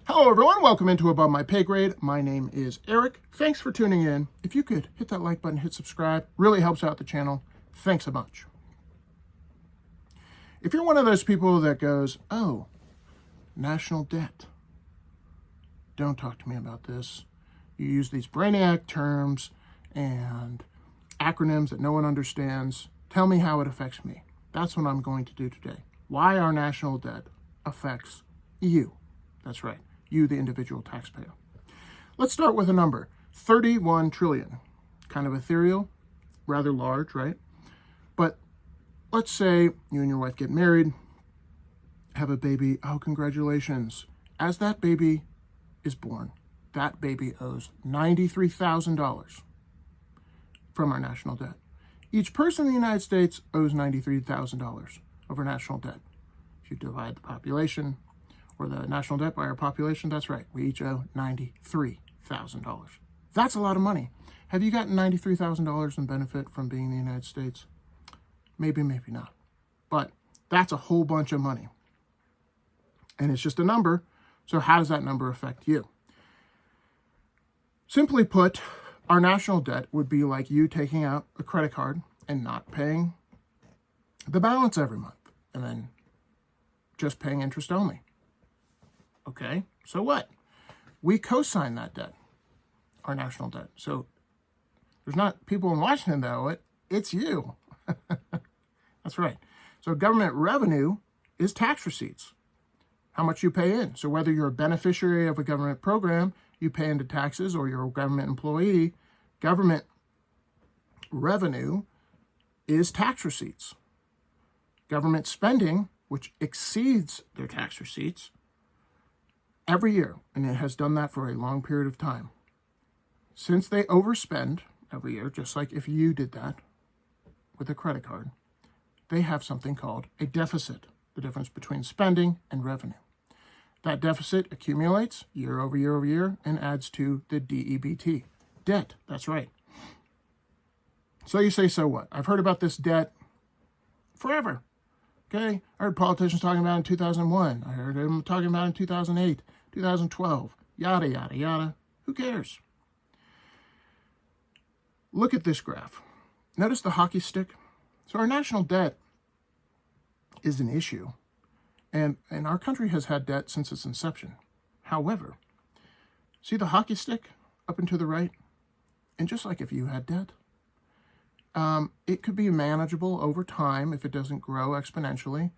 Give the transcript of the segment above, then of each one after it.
Hello everyone, welcome into Above My Pay Grade. My name is Eric. Thanks for tuning in. If you could hit that like button, hit subscribe, really helps out the channel. Thanks a bunch. If you're one of those people that goes, oh, national debt, don't talk to me about this. You use these brainiac terms and acronyms that no one understands. Tell me how it affects me. That's what I'm going to do today. Why our national debt affects you. That's right. You, the individual taxpayer. Let's start with a number, 31 trillion. Kind of ethereal, rather large, right? But let's say you and your wife get married, have a baby. Oh, congratulations. As that baby is born, that baby owes $93,000 from our national debt. Each person in the United States owes $93,000 of our national debt. If you divide the population, or the national debt by our population, that's right, we each owe $93,000. That's a lot of money. Have you gotten $93,000 in benefit from being in the United States? Maybe, maybe not. But that's a whole bunch of money. And it's just a number, so how does that number affect you? Simply put, our national debt would be like you taking out a credit card and not paying the balance every month, and then just paying interest only. Okay, so what? We co-sign that debt, our national debt. So there's not people in Washington that owe it, it's you. That's right. So government revenue is tax receipts, how much you pay in. So whether you're a beneficiary of a government program, you pay into taxes, or you're a government employee, government revenue is tax receipts. Government spending, which exceeds their tax receipts, every year, and it has done that for a long period of time. Since they overspend every year, just like if you did that with a credit card, they have something called a deficit, the difference between spending and revenue. That deficit accumulates year over year over year and adds to the DEBT, debt, that's right. So you say, so what? I've heard about this debt forever. Okay, I heard politicians talking about it in 2001. I heard them talking about it in 2008, 2012, yada, yada, yada. Who cares? Look at this graph. Notice the hockey stick? So our national debt is an issue, and our country has had debt since its inception. However, see the hockey stick up and to the right? And just like if you had debt, it could be manageable over time if it doesn't grow exponentially.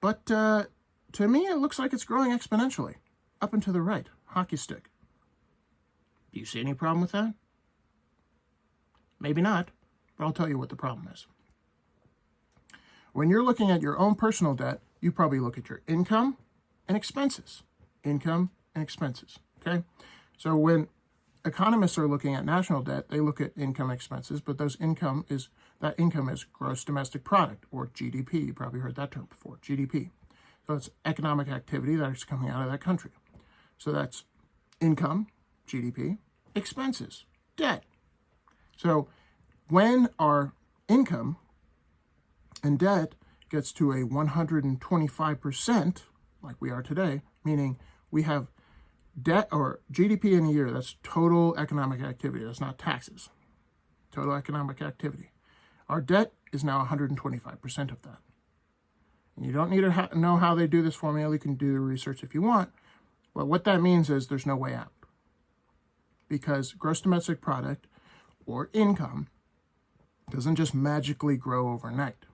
But to me, it looks like it's growing exponentially. Up and to the right, hockey stick. Do you see any problem with that? Maybe not, but I'll tell you what the problem is. When you're looking at your own personal debt, you probably look at your income and expenses. Income and expenses, okay? So when economists are looking at national debt, they look at income expenses, but that income is gross domestic product, or GDP. You probably heard that term before, GDP. So it's economic activity that is coming out of that country. So that's income, GDP, expenses, debt. So when our income and debt gets to a 125%, like we are today, meaning we have debt or GDP in a year, that's total economic activity, that's not taxes, total economic activity. Our debt is now 125% of that. And you don't need to know how they do this formula. You can do the research if you want. But what that means is there's no way out. Because gross domestic product, or income, doesn't just magically grow overnight.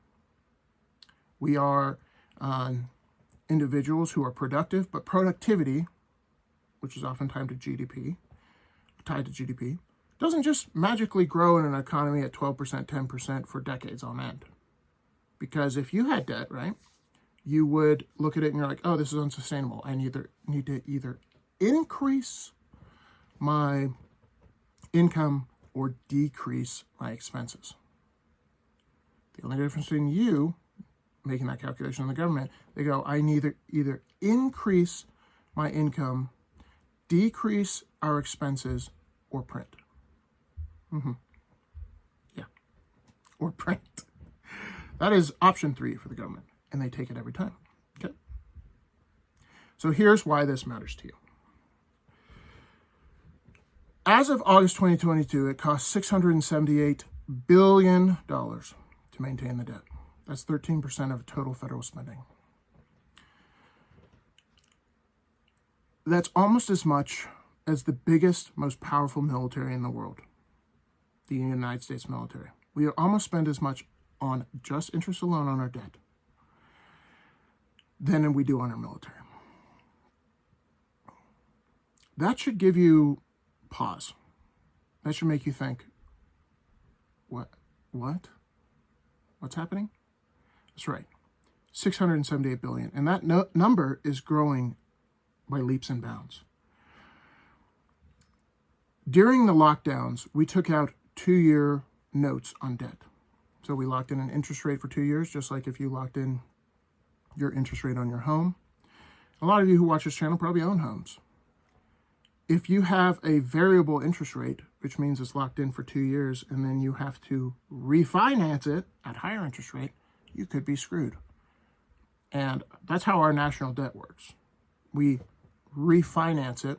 We are individuals who are productive, but productivity, which is often tied to GDP, doesn't just magically grow in an economy at 12%, 10% for decades on end. Because if you had debt, right, you would look at it and you're like, oh, this is unsustainable. I need to either increase my income or decrease my expenses. The only difference between you making that calculation in the government, they go, I need either increase my income, decrease our expenses, or print. Yeah, or print. That is option 3 for the government, and they take it every time. Okay. So here's why this matters to you. As of August 2022, it costs $678 billion to maintain the debt. That's 13% of total federal spending. That's almost as much as the biggest, most powerful military in the world, the United States military. We almost spend as much on just interest alone on our debt than we do on our military. That should give you pause. That should make you think, what? What's happening? That's right, $678 billion. And that number is growing by leaps and bounds. During the lockdowns, we took out 2-year notes on debt. So we locked in an interest rate for 2 years, just like if you locked in your interest rate on your home. A lot of you who watch this channel probably own homes. If you have a variable interest rate, which means it's locked in for 2 years, and then you have to refinance it at higher interest rate, you could be screwed. And that's how our national debt works. We refinance it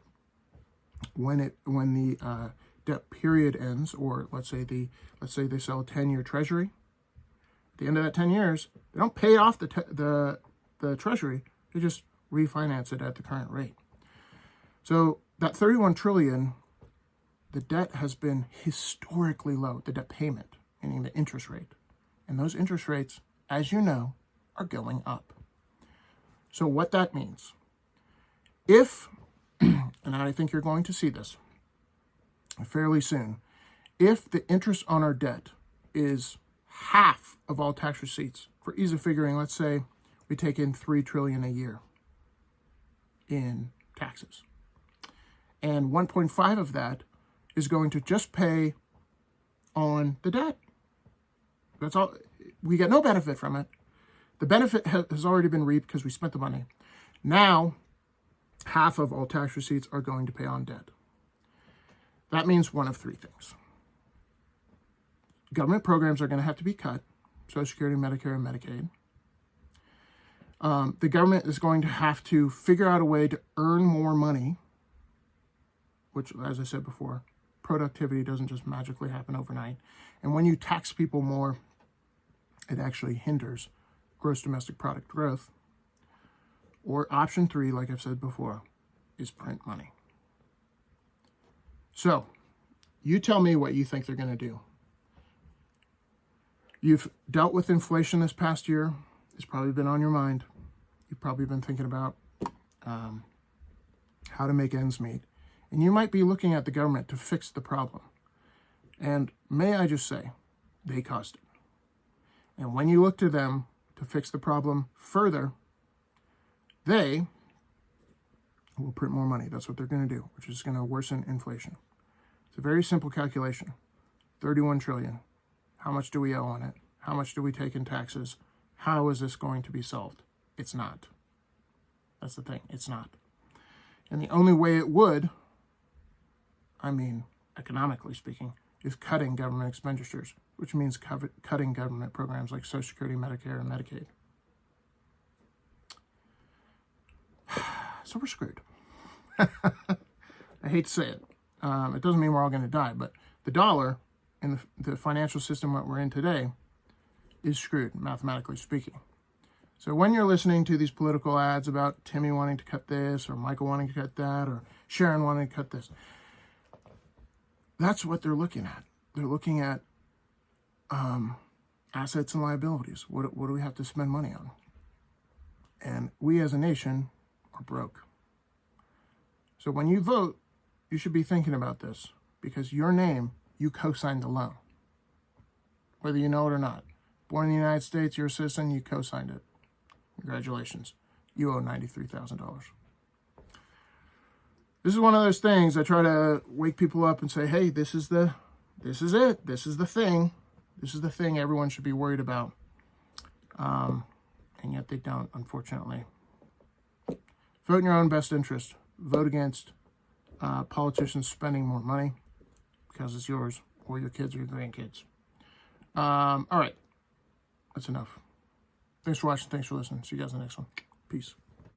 when the debt period ends, or let's say they sell a 10-year treasury. At the end of that 10 years, they don't pay off the treasury, they just refinance it at the current rate. So that 31 trillion, the debt has been historically low, the debt payment, meaning the interest rate. And those interest rates, as you know, are going up. So what that means, if, and I think you're going to see this fairly soon, if the interest on our debt is half of all tax receipts, for ease of figuring, let's say we take in $3 trillion a year in taxes, and 1.5 of that is going to just pay on the debt. That's all. We get no benefit from it. The benefit has already been reaped because we spent the money. Now, half of all tax receipts are going to pay on debt. That means one of three things. Government programs are going to have to be cut, Social Security, Medicare, and Medicaid. The government is going to have to figure out a way to earn more money, which, as I said before, productivity doesn't just magically happen overnight. And when you tax people more, it actually hinders gross domestic product growth. Or option 3, like I've said before, is print money. So, you tell me what you think they're going to do. You've dealt with inflation this past year. It's probably been on your mind. You've probably been thinking about how to make ends meet. And you might be looking at the government to fix the problem. And may I just say, they caused it. And when you look to them to fix the problem further, they will print more money. That's what they're going to do, which is going to worsen inflation. It's a very simple calculation. 31 trillion. How much do we owe on it? How much do we take in taxes? How is this going to be solved? It's not. That's the thing. It's not. And the only way it would, I mean, economically speaking, is cutting government expenditures, which means cutting government programs like Social Security, Medicare, and Medicaid. So we're screwed. I hate to say it. It doesn't mean we're all going to die, but the dollar in the financial system that we're in today is screwed, mathematically speaking. So when you're listening to these political ads about Timmy wanting to cut this, or Michael wanting to cut that, or Sharon wanting to cut this, that's what they're looking at. They're looking at assets and liabilities. What do we have to spend money on? And we as a nation are broke. So when you vote, you should be thinking about this, because your name, you co-signed the loan. Whether you know it or not. Born in the United States, you're a citizen, you co-signed it. Congratulations. You owe $93,000. This is one of those things I try to wake people up and say, hey, this is it. This is the thing. This is the thing everyone should be worried about. And yet they don't, unfortunately. Vote in your own best interest. Vote against politicians spending more money because it's yours or your kids or your grandkids. All right. That's enough. Thanks for watching. Thanks for listening. See you guys in the next one. Peace.